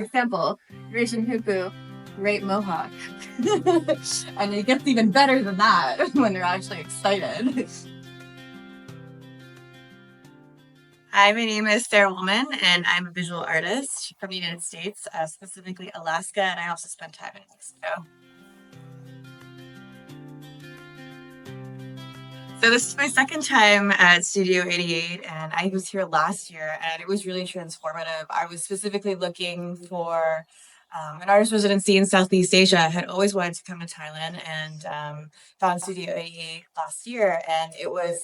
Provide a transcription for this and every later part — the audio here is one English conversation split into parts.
example, Rasian Hupu, great mohawk. And it gets even better than that when they're actually excited. Hi, my name is Sara Wolman, and I'm a visual artist from the United States, specifically Alaska, and I also spent time in Mexico. So this is my second time at Studio 88, and I was here last year, and it was really transformative. I was specifically looking for an artist residency in Southeast Asia. I had always wanted to come to Thailand, and found Studio 88 last year, and it was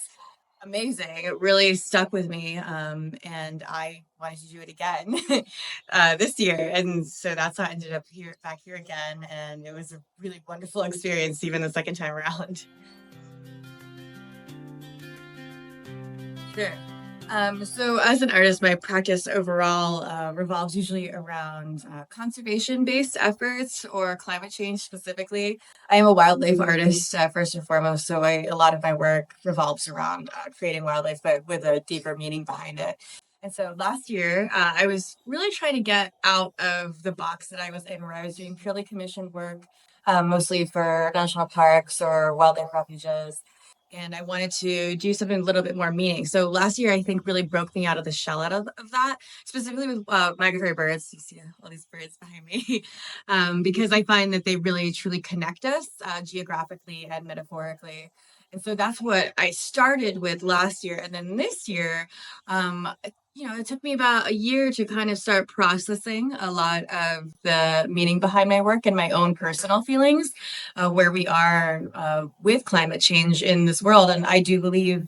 amazing. It really stuck with me, and I wanted to do it again this year, and so that's how I ended up back here again, and it was a really wonderful experience, even the second time around. Sure. So as an artist, my practice overall revolves usually around conservation-based efforts or climate change specifically. I am a wildlife artist first and foremost, so a lot of my work revolves around creating wildlife, but with a deeper meaning behind it. And so last year, I was really trying to get out of the box that I was in, where I was doing purely commissioned work, mostly for national parks or wildlife refuges, and I wanted to do something a little bit more meaning. So last year, I think really broke me out of the shell of that, specifically with migratory birds. You see all these birds behind me, because I find that they really truly connect us geographically and metaphorically. And so that's what I started with last year. And then this year, it took me about a year to kind of start processing a lot of the meaning behind my work and my own personal feelings, where we are with climate change in this world. And I do believe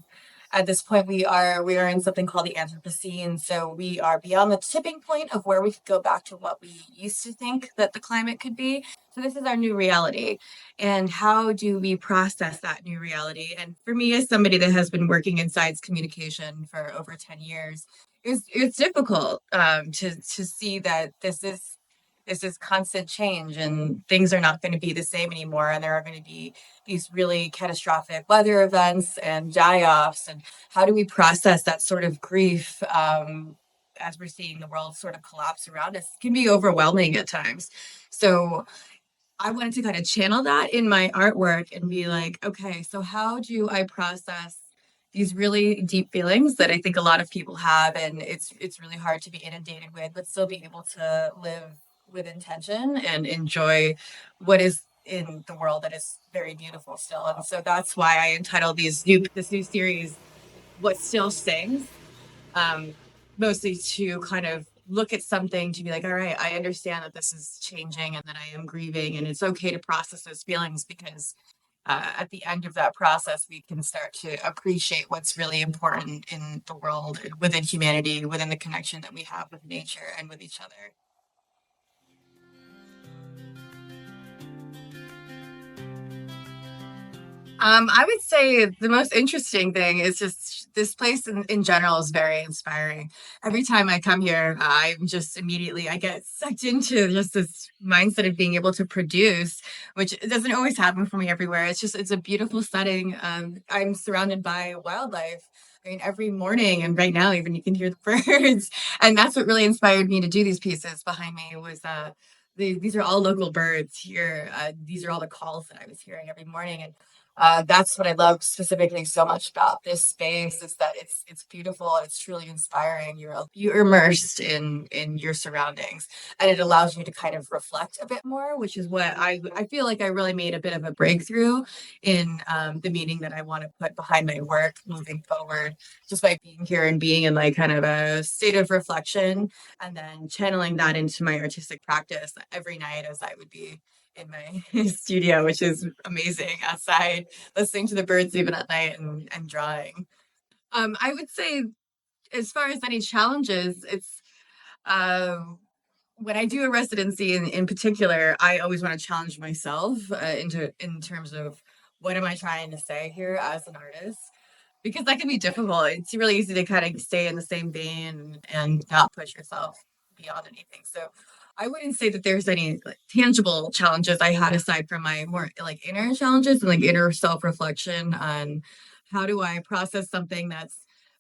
at this point we are in something called the Anthropocene. So we are beyond the tipping point of where we could go back to what we used to think that the climate could be. So this is our new reality. And how do we process that new reality? And for me, as somebody that has been working in science communication for over 10 years, it's difficult to see that this is constant change, and things are not going to be the same anymore, and there are going to be these really catastrophic weather events and die-offs. And how do we process that sort of grief, as we're seeing the world sort of collapse around us? It can be overwhelming at times. So I wanted to kind of channel that in my artwork and be like, okay, so how do I process these really deep feelings that I think a lot of people have, and it's really hard to be inundated with, but still be able to live with intention and enjoy what is in the world that is very beautiful still. And so that's why I entitled this new series "What Still Sings," um, mostly to kind of look at something to be like, all right, I understand that this is changing and that I am grieving, and it's okay to process those feelings, because at the end of that process, we can start to appreciate what's really important in the world, within humanity, within the connection that we have with nature and with each other. I would say the most interesting thing is just this place in general is very inspiring. Every time I come here, I'm just immediately I get sucked into just this mindset of being able to produce, which doesn't always happen for me everywhere. It's a beautiful setting. I'm surrounded by wildlife. I mean, every morning and right now, even you can hear the birds, and that's what really inspired me to do these pieces behind me. Was these are all local birds here. These are all the calls that I was hearing every morning, and that's what I love specifically so much about this space, is that it's beautiful and it's truly inspiring. You're immersed in your surroundings, and it allows you to kind of reflect a bit more, which is what I feel like I really made a bit of a breakthrough in, the meaning that I want to put behind my work moving forward, just by being here and being in like kind of a state of reflection, and then channeling that into my artistic practice every night as I would be in my studio, which is amazing, outside, listening to the birds even at night, and drawing. I would say, as far as any challenges, it's um, when I do a residency in particular, I always want to challenge myself in terms of what am I trying to say here as an artist, because that can be difficult. It's really easy to kind of stay in the same vein and not push yourself beyond anything. So I wouldn't say that there's any like tangible challenges I had, aside from my more like inner challenges and like inner self reflection on how do I process something that's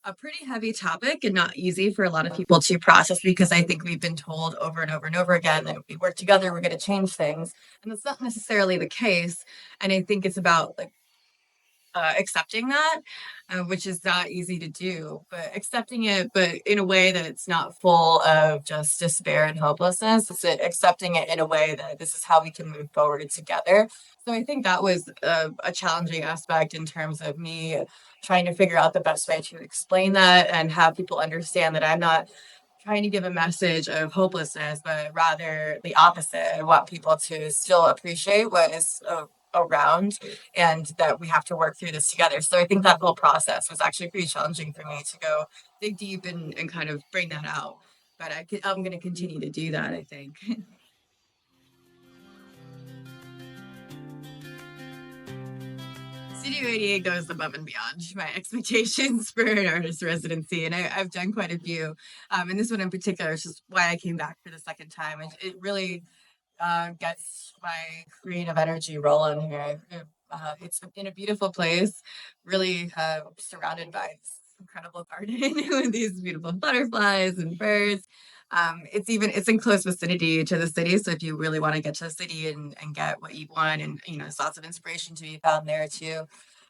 a pretty heavy topic and not easy for a lot of people to process because I think we've been told over and over and over again that if we work together, we're going to change things. And that's not necessarily the case. And I think it's about like accepting that, which is not easy to do, but accepting it, but in a way that it's not full of just despair and hopelessness. It's accepting it in a way that this is how we can move forward together. So I think that was a challenging aspect in terms of me trying to figure out the best way to explain that and have people understand that I'm not trying to give a message of hopelessness, but rather the opposite. I want people to still appreciate what is around and that we have to work through this together. So I think that whole process was actually pretty challenging for me to go dig deep and kind of bring that out. But I'm going to continue to do that, I think. Studio 88 goes above and beyond my expectations for an artist residency, and I've done quite a few. And this one in particular is just why I came back for the second time. It really gets my creative energy rolling here. It's in a beautiful place, really surrounded by this incredible garden with these beautiful butterflies and birds. It's in close vicinity to the city, so if you really want to get to the city and get what you want, and there's lots of inspiration to be found there too.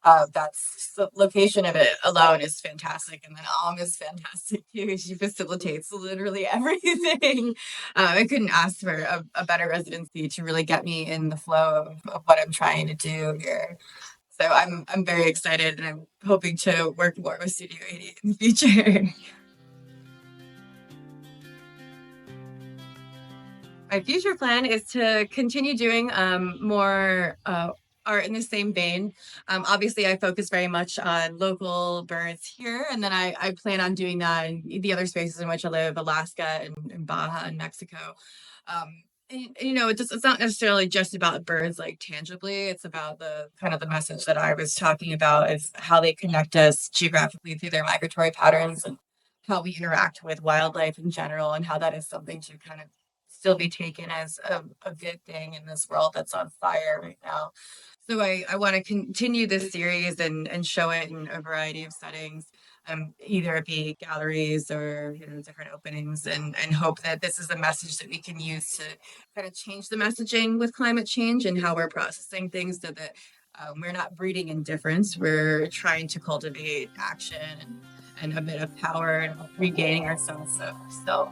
That's the location of it alone is fantastic, and then is fantastic too. She facilitates literally everything. I couldn't ask for a better residency to really get me in the flow of what I'm trying to do here. So I'm very excited, and I'm hoping to work more with Studio 80 in the future. My future plan is to continue doing more art in the same vein. Obviously, I focus very much on local birds here, and then I plan on doing that in the other spaces in which I live, Alaska and Baja and Mexico. It's not necessarily just about birds like tangibly. It's about the kind of the message that I was talking about is how they connect us geographically through their migratory patterns and how we interact with wildlife in general, and how that is something to kind of still be taken as a good thing in this world that's on fire right now. So I want to continue this series and show it in a variety of settings, either it be galleries or different openings, and hope that this is a message that we can use to kind of change the messaging with climate change and how we're processing things, so that we're not breeding indifference. We're trying to cultivate action and a bit of power and regaining our sense of self.